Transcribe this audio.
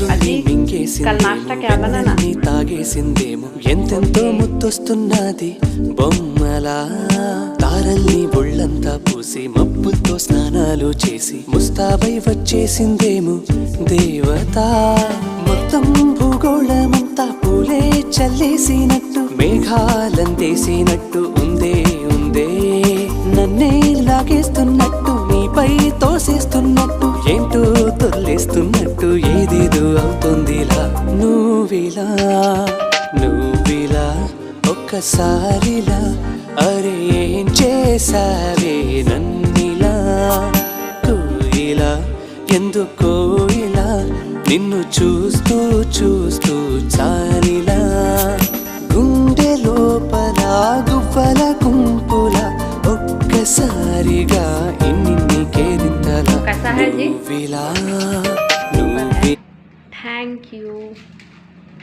రాత్రుల్ని మింగేసిందేమో తాగేసిందేమో ఎంతెంతో ముద్దొస్తున్నది బొమ్మలా తారల్ని ఒళ్ళంతా పూసి మబ్బులతో స్నానాలు చేసి ముస్తాబై వచ్చేసిందేమో దేవత మొత్తం భూగోళమంతా పూలే చల్లేసినట్టు మేఘాలందేసినట్టు ఉందే ఉందే నన్నే లాగేస్తున్నట్టు నీపై తోసేస్తున్నట్టు ఏంటో తొల్లేస్తున్నట్టు ఏదేదో అవుతుందిలా నువ్విలా ఒక్కసారిలా అరే ఏం చేసావే నన్నిలా కోయిలా ఎందుకో ఇలా నిన్ను చూస్తూ చూస్తూ చాలిలా గుండె లోపల గువ్వల గుంపుల ఒక్కసారిగా ఇన్ని కేరింతలా నువ్విలా థ్యాంక్ యూ.